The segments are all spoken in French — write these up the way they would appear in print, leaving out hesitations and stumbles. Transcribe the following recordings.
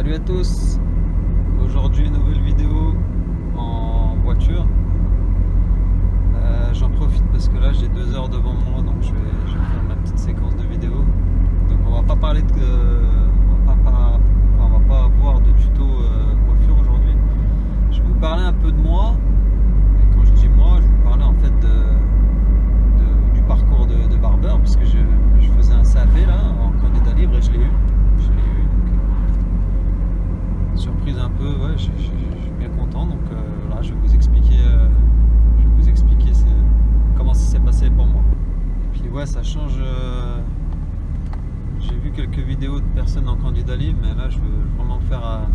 Salut à tous. Aujourd'hui, nouvelle vidéo en voiture. J'en profite parce que là j'ai 2 heures devant moi, donc je vais faire ma petite séquence de vidéo. Donc on va pas parler de on va pas avoir de tuto coiffure aujourd'hui. Je vais vous parler un peu de moi. Et quand je dis moi, je vais vous parler en fait du parcours de barbeur, parce que je faisais un CAP là en candidat libre et je l'ai eu. Surprise un peu, ouais, je suis bien content. Donc là, je vais vous expliquer, comment ça s'est passé pour moi. Et puis ouais, ça change. J'ai vu quelques vidéos de personnes en candidat libre, mais là, je veux vraiment faire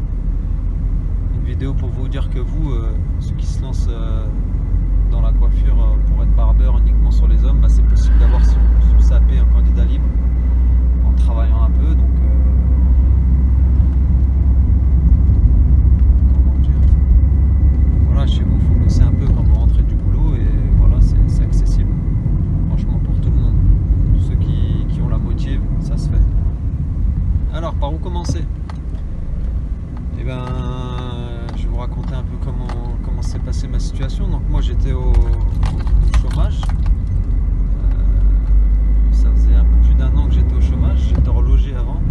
une vidéo pour vous dire que vous, ceux qui se lancent dans la coiffure pour être barbeur uniquement sur les hommes, bah, c'est possible d'avoir son CAP en candidat libre en travaillant un peu. Donc chez vous, il faut bosser un peu quand vous rentrez du boulot, et voilà, c'est accessible. Franchement, pour tout le monde. Tous ceux qui ont la motive, ça se fait. Alors, par où commencer? Eh ben, je vais vous raconter un peu comment s'est passée ma situation. Donc, moi, j'étais au chômage. Ça faisait un peu plus d'1 an que j'étais au chômage. J'étais relogé avant.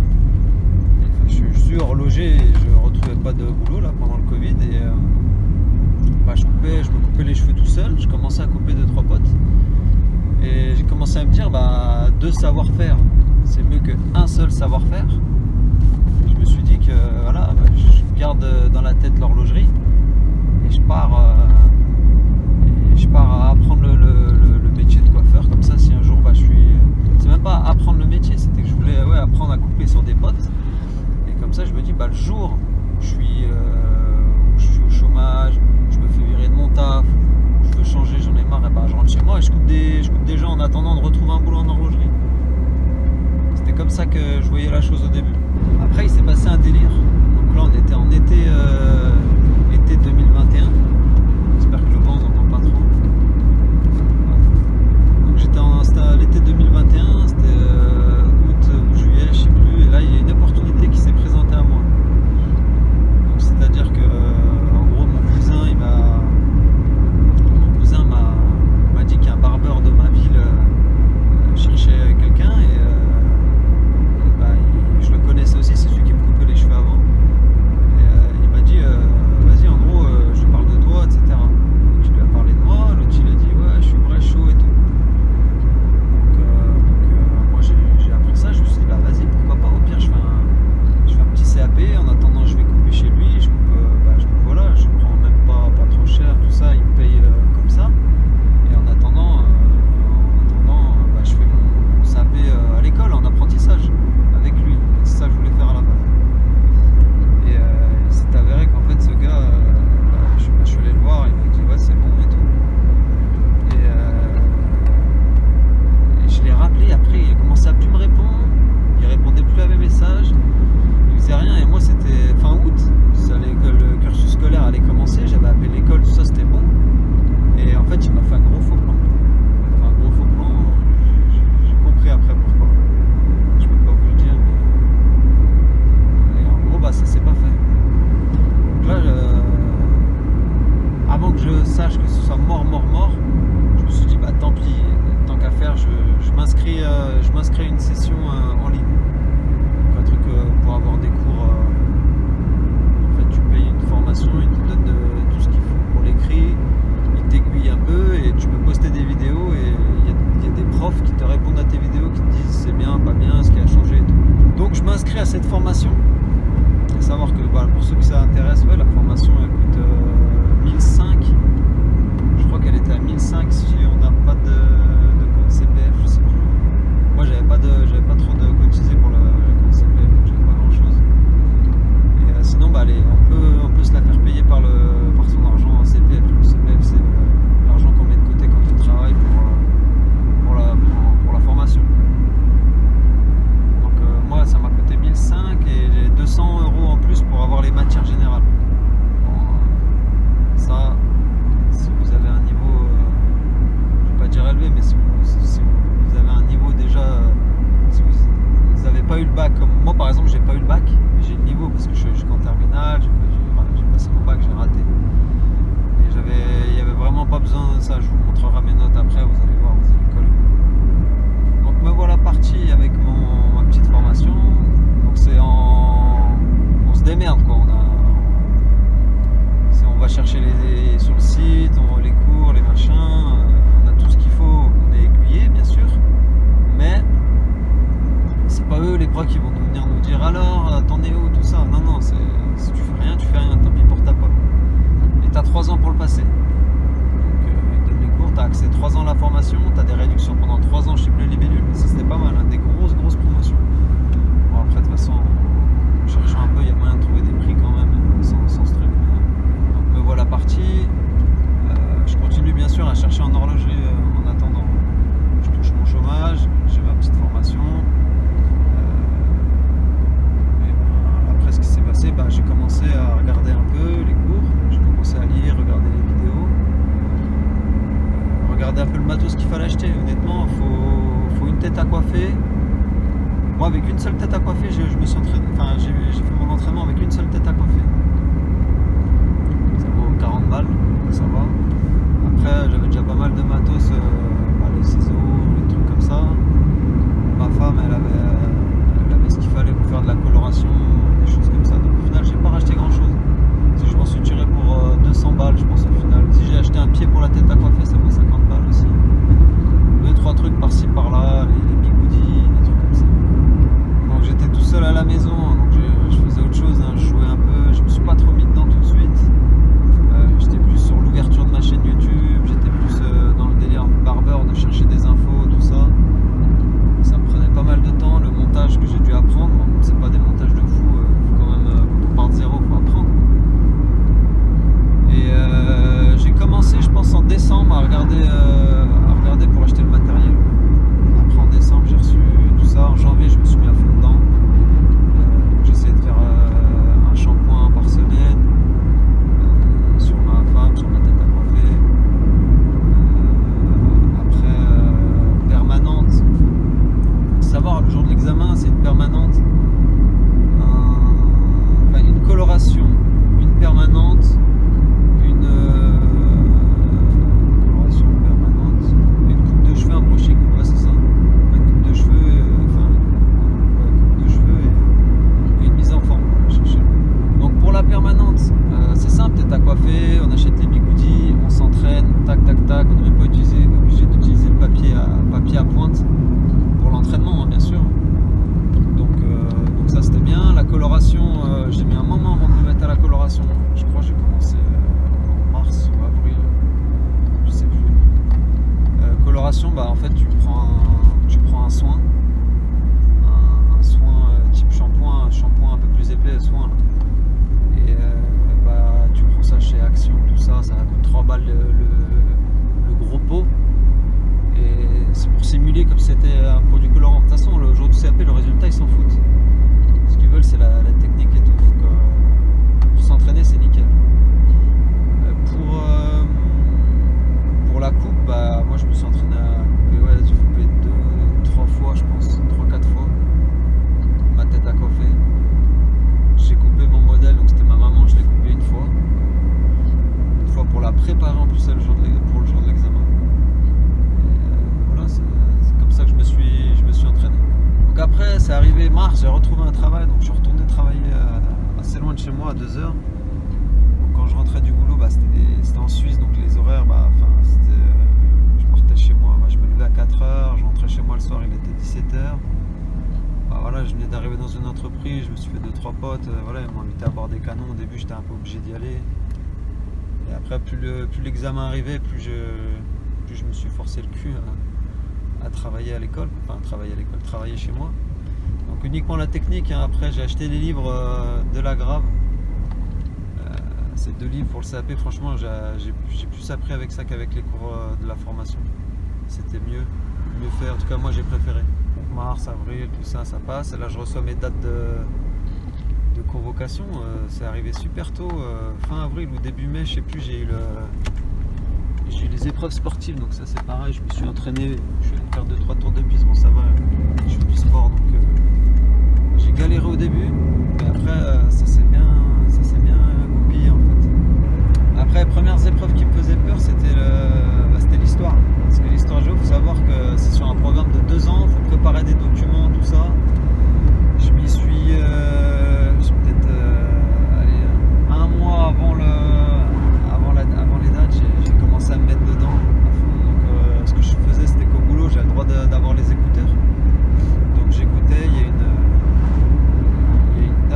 Je suis relogé et je ne retrouvais pas de boulot là pendant le Covid. Et je me coupais les cheveux tout seul, je commençais à couper 2-3 potes et j'ai commencé à me dire 2 savoir-faire c'est mieux qu'un seul savoir-faire. Je me suis dit que voilà, je garde dans la tête l'horlogerie et je pars à apprendre le métier de coiffeur. Comme ça, si un jour c'est même pas apprendre le métier, c'était que je voulais apprendre à couper sur des potes, et comme ça je me dis le jour où je suis au chômage, je me fais virer de mon taf, je veux changer, j'en ai marre, et je rentre chez moi et je coupe des gens en attendant de retrouver un boulot en horlogerie. C'était comme ça que je voyais la chose au début. Après, il s'est passé un délire. Donc là, on était en été 2021. J'espère que le vent n'entend pas trop. Donc c'était à l'été 2021, c'était août ou juillet, je sais plus. Et là, il y a une opportunité qui s'est présentée à moi. Donc c'est-à-dire que mon cousin m'a dit qu'un barbeur de ma ville cherchait quelqu'un, et je le connaissais aussi, c'est celui qui me coupait les cheveux avant. Et il m'a dit vas-y, en gros, je parle de toi, etc. Donc je lui ai parlé de moi, l'autre il a dit ouais, je suis vrai chaud et tout. Donc moi j'ai appris ça, je me suis dit vas-y, pourquoi pas, au pire je fais un petit CAP, en attendant je vais couper chez lui, je prends même pas trop cher, tout ça, il me paye comme ça, et en attendant je fais mon CAP à l'école en apprentissage avec lui. C'est ça que je voulais faire à la base, et il s'est avéré qu'en fait ce gars, je suis allé le voir, il m'a dit ouais, c'est bon et tout, et je l'ai rappelé après, il a commencé à plus me répondre, il répondait plus à mes messages, il faisait rien, et moi c'était fin août, le cursus scolaire allait commencer, j'avais appelé l'école, tout ça, c'était bon, et en fait il m'a fait un gros faux plan. J'ai compris après pourquoi, je peux pas vous le dire, mais et en gros ça s'est pas fait. Donc là, avant que je sache que ce soit mort, je me suis dit tant pis, tant qu'à faire, je m'inscris à une session en ligne, donc un truc pour avoir des cours. Tu payes une formation, ils te donnent tout ce qu'il faut pour l'écrit, ils t'aiguillent un peu et tu peux poster des vidéos, et il y a des profs qui te répondent à tes vidéos, qui te disent c'est bien, pas bien, ce qui a changé et tout. Donc je m'inscris à cette formation. Il faut savoir que pour ceux que ça intéresse, la formation elle coûte 1005. Je crois qu'elle était à 1005 si on n'a pas de compte CPF, je sais plus. Moi j'avais pas trop de cotisé pour le compte CPF, donc j'avais pas grand chose. Sinon, on peut se la faire payer par son argent en CPF. Le CPF, c'est l'argent qu'on met de côté quand on travaille pour la formation. Donc moi, ça m'a coûté 1005 et j'ai 200 € en plus pour avoir les matières générales. Bon, ça, si vous avez un niveau, je vais pas dire élevé, mais si vous avez un niveau déjà, si vous n'avez pas eu le bac, comme moi par exemple, j'ai pas eu le bac, mais j'ai le niveau parce que je suis alors t'en es où, tout ça. Non, non, si tu fais rien, tant pis pour ta pomme. Et t'as 3 ans pour le passer. Donc ils te donnent les cours, t'as accès 3 ans à la formation, t'as des réductions pendant 3 ans chez Bleu Libellule. Ça c'était pas mal, hein, des grosses promotions. Bon après de toute façon, en cherchant un peu, il y a moyen de trouver des prix quand même, sans ce truc. Donc me voilà parti. Je continue bien sûr à chercher en horlogerie en attendant. Je touche mon chômage, j'ai ma petite formation. Après ce qui s'est passé, j'ai commencé à regarder un peu les cours, j'ai commencé à lire, regarder les vidéos, regarder un peu le matos qu'il fallait acheter. Honnêtement, faut une tête à coiffer. Moi, avec une seule tête à coiffer, je me suis entraîné. Enfin, j'ai fait mon entraînement avec une seule tête à coiffer. Ça vaut 40 balles, donc ça va. Après, j'avais déjà pas mal de matos, les ciseaux, les trucs comme ça. Ma femme, elle avait ce qu'il fallait pour faire de la coloration, des choses comme ça. Donc au final, j'ai pas racheté grand chose. Si je m'en suis tiré pour 200 balles, je pense au final. Si j'ai acheté un pied pour la tête à coiffer, ça vaut 50 balles aussi. 2-3 trucs par-ci par-là, les bigoudis, des trucs comme ça. Donc j'étais tout seul à la maison, donc je faisais autre chose, hein. Je jouais un peu, je me suis pas trop mis dedans tout de suite. J'étais plus sur l'ouverture de ma chaîne YouTube, j'étais plus dans le délire barbeur, de chercher des infos, tout ça. Ça me prenait pas mal de temps, le montage que j'ai dû apprendre, bon, c'est pas des montages de fou, faut quand même, quand on part de zéro, faut apprendre. Et j'ai commencé, je pense en décembre, à regarder pour acheter le matériel. Après en décembre j'ai reçu tout ça, en janvier je me suis mis à fond dedans. Donc j'essayais de faire un shampoing par semaine sur ma femme, sur ma tête à coiffer. Après permanente. Faut savoir, le jour de l'examen c'est une permanente, enfin une coloration, une permanente, une coloration permanente, une coupe de cheveux, un brushing, ouais c'est ça, une coupe de cheveux, coupe de cheveux et une mise en forme, voilà, chercher. Donc pour la permanente, c'est simple, tête à coiffer, on achète les bigoudis, on s'entraîne, tac tac tac, on n'est même pas obligé d'utiliser le papier à pointe pour l'entraînement, hein, bien sûr. Donc ça c'était bien. La coloration, j'ai mis un moment avant de me mettre à la coloration. Je crois que j'ai commencé en mars ou avril, je sais plus. Coloration, en fait tu prends un soin, un soin type shampoing un peu plus épais, soin là. Et tu prends ça chez Action, tout ça, ça coûte 3 balles le gros pot. Et c'est pour simuler comme si c'était un produit colorant. De toute façon, le jour du CAP, le résultat, ils s'en foutent. Ce qu'ils veulent, c'est la technique et tout. Donc, pour s'entraîner, c'est nickel. Pour la coupe, moi, je me suis entraîné à couper. Ouais, j'ai coupé 2-3 fois, je pense. 3-4 fois. Ma tête à coiffer. J'ai coupé mon modèle, donc c'était ma maman, je l'ai coupé une fois. Une fois pour la préparer en plus, pour le jour de l'examen. C'est comme ça que je me suis entraîné. Donc après c'est arrivé mars, j'ai retrouvé un travail, donc je suis retourné travailler assez loin de chez moi à 2 heures. Donc quand je rentrais du boulot, c'était en Suisse, donc les horaires, je partais chez moi, je me levais à 4 heures, je rentrais chez moi le soir, il était 17 heures. Voilà, je venais d'arriver dans une entreprise, je me suis fait 2-3 potes, voilà, ils m'ont invité à boire des canons. Au début j'étais un peu obligé d'y aller. Et après plus l'examen arrivait, plus je me suis forcé le cul à travailler à l'école, travailler chez moi. Donc uniquement la technique, hein. Après j'ai acheté les livres de la Grave. Ces 2 livres pour le CAP, franchement j'ai plus appris avec ça qu'avec les cours de la formation. C'était mieux fait, en tout cas moi j'ai préféré. Donc, mars, avril, tout ça, ça passe. Et là je reçois mes dates de convocation, c'est arrivé super tôt, fin avril ou début mai, je sais plus, j'ai eu les épreuves sportives, donc ça c'est pareil, je me suis entraîné, je suis allé faire 2-3 tours de piste, bon ça va, je fais du sport, donc j'ai galéré au début, mais après ça s'est bien goupillé en fait. Après les premières épreuves qui me faisaient peur, c'était l'histoire, parce que l'histoire géo, il faut savoir que c'est sur un programme de 2 ans, il faut préparer des documents, tout ça. Je m'y suis peut-être un mois avant les dates, j'ai commencé à me mettre dedans à fond. Donc ce que je faisais, c'était qu'au boulot j'avais le droit d'avoir les écouteurs, donc j'écoutais. Il y a une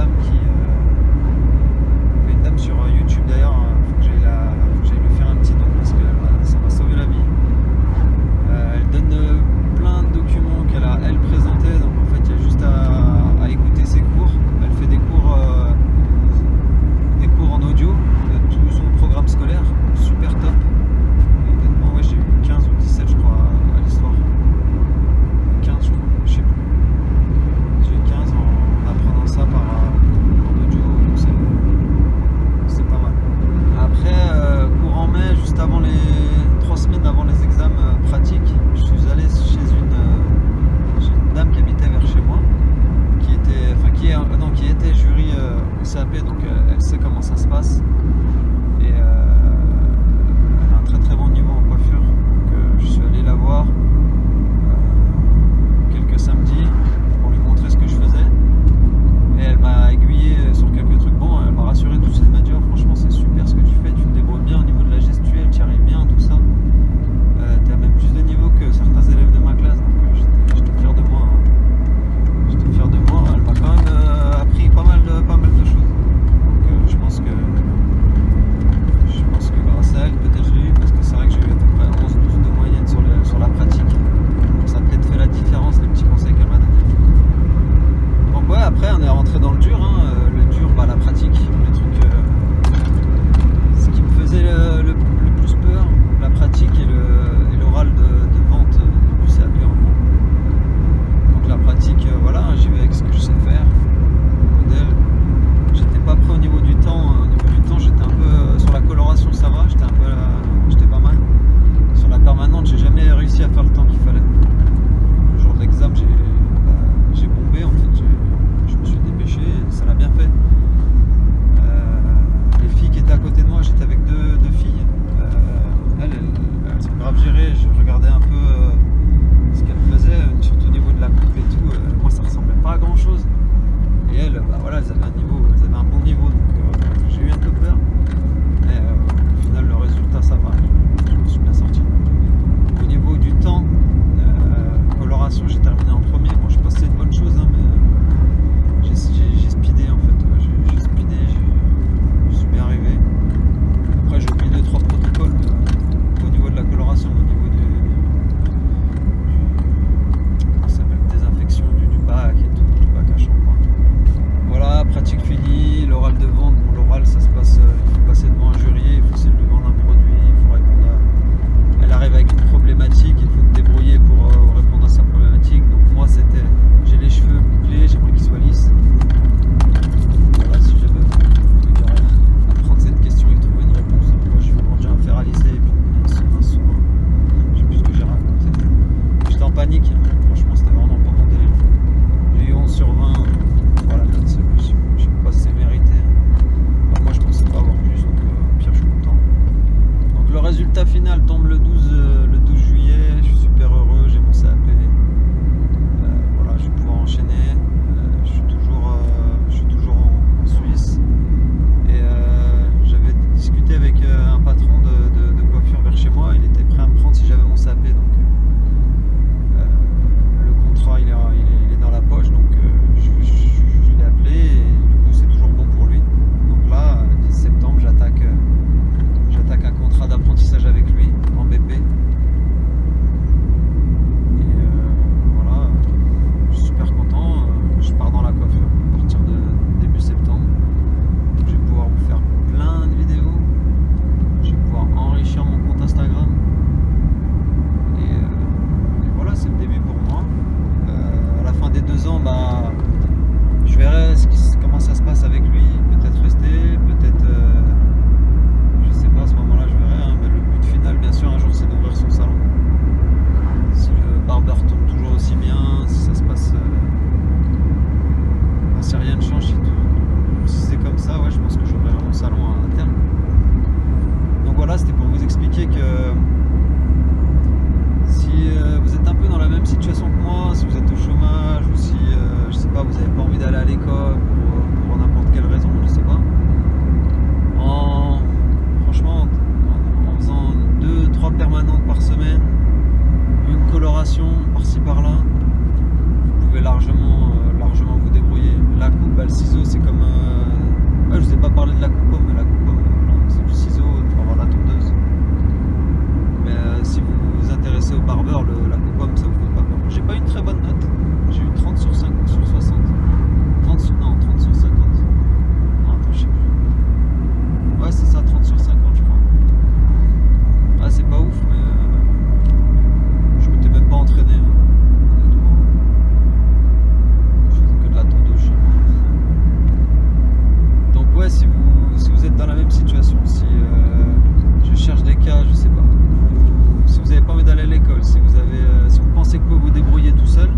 CAP, donc elle sait comment ça se passe. Et elle a un très très bon niveau en coiffure. Donc je suis allé la voir quelques samedis pour lui montrer ce que je faisais. Et elle m'a aiguillé sur quelques trucs. Bon, elle m'a rassuré tout de suite. Elle m'a dit oh, franchement c'est super ce que tu fais, tu te débrouilles bien au niveau de la gestuelle, tu arrives bien, tout ça. Tu as même plus de niveau que certains élèves de ma classe, donc j'étais fier de moi. J'étais fier de moi. Elle m'a quand même appris pas mal de choses. Donc je pense que grâce à elle, peut-être je l'ai eu, parce que c'est vrai que j'ai eu à peu près 11-12 de moyenne sur la pratique. Donc ça a peut-être fait la différence, les petits conseils qu'elle m'a donnés. Donc ouais, après on est rentré dans le dur, hein. Le dur, bah, la pratique, le truc, ce qui me faisait le plus peur, la pratique et l'oral de vente du CAP en gros. Donc la pratique, voilà, j'y vais avec ce que je sais faire, modèle. J'étais pas prêt au niveau du temps. Au niveau du temps, j'étais un peu sur la coloration, ça va, j'étais pas mal. Sur la permanente, j'ai jamais réussi à faire le temps qu'il fallait. Le jour de l'examen, j'ai bombé en fait. Je me suis dépêché, et ça l'a bien fait. Les filles qui étaient à côté de moi, j'étais avec deux filles. Elles sont grave gérées. Je regardais un peu ce qu'elles faisaient, surtout au niveau de la coupe et tout. Moi, ça ressemblait pas à grand chose. Et elles, bah voilà, elles avaient un bon niveau, donc j'ai eu un peu peur. Mais au final, le résultat, ça va. Je me suis bien sorti. Au niveau du temps, coloration, j'ai terminé en premier. Bon, je pense que c'est une bonne chose, hein, mais j'ai speedé en fait. Ouais, j'ai speedé, je suis bien arrivé. Après, j'ai oublié 2-3 protocoles au niveau de la coloration, au niveau comment ça s'appelle, désinfection du bac et tout, du bac à shampoing. Voilà, pratique finie, l'oral de vente. Bon, l'oral, ça se passe, il faut passer devant un jury, il faut essayer de lui vendre un produit, il faut répondre à... Elle arrive avec une problématique, il faut te débrouiller pour répondre à sa problématique. Donc moi, j'ai les cheveux bouclés, j'aimerais qu'ils soient lisses. Voilà, si j'avais à prendre cette question et trouver une réponse. Moi, je suis vendu un fer à lisser et puis un soin. Je sais plus ce que j'ai raconté. J'étais en panique, franchement, c'était vraiment pas mon délire. J'ai eu 11 sur 20. Voilà, je sais pas si c'est mérité. Enfin, moi je pensais pas avoir plus, donc pire je suis content. Donc le résultat final tombe le 12 juillet, je suis super heureux, j'ai mon CAP. Voilà, je vais pouvoir enchaîner. Je suis toujours en Suisse. Et j'avais discuté avec un patron de coiffure vers chez moi, il était prêt à me prendre si j'avais mon CAP. Donc le contrat il est dans la poche, donc je l'ai appelé et du coup c'est toujours bon pour lui. Donc là, 10 septembre, j'attaque un contrat d'apprentissage avec lui en BP. Et voilà, je suis super content. Je pars dans la coiffure à partir de début septembre. Donc, je vais pouvoir vous faire plein de vidéos. Je vais pouvoir enrichir mon compte Instagram. Et voilà, c'est le début pour moi. À la fin des 2 ans, bah, je verrai comment ça se passe avec lui, peut-être rester, peut-être, je sais pas, à ce moment-là je verrai, hein, mais le but final bien sûr un jour c'est d'ouvrir son salon. Si le barbeur tourne toujours aussi bien, si ça se passe, si rien ne change, si c'est comme ça, ouais, je pense que j'ouvrirai mon salon à terme. Donc voilà, c'était pour vous expliquer que si vous êtes un peu dans la même situation que moi, si vous êtes au chômage ou si je sais pas, vous n'avez pas envie d'aller à l'école pour n'importe quelle raison, je sais pas, franchement en faisant 2-3 permanentes par semaine, une coloration par-ci par-là, vous pouvez largement vous débrouiller. La coupe, bah, le ciseau, c'est comme je vous ai pas parlé de la coupe pomme, mais la coupe pomme, c'est du ciseau pour avoir la tondeuse. Mais si vous vous intéressez au barbeur, la coupe pomme, ça vous fait pas peur. J'ai pas eu une très bonne note, j'ai eu 30 sur 60. 30 sur 50. Non, attends, je sais plus. Ouais, c'est ça, 30 sur 50, je crois. Ah, c'est pas ouf, mais je m'étais même pas entraîné, honnêtement. Je faisais que de la tondeuse chez moi. Donc ouais, si vous êtes dans la même situation, si je cherche des cas, je sais pas. Si vous n'avez pas envie d'aller à l'école, si vous pensez que vous vous débrouillez tout seul,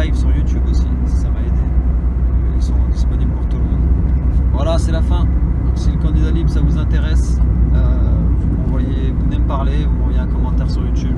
lives sur YouTube aussi, ça m'a aidé. Ils sont disponibles pour tout le monde. Voilà, c'est la fin. Donc, si le candidat libre ça vous intéresse, vous venez me parler, vous m'envoyez un commentaire sur YouTube.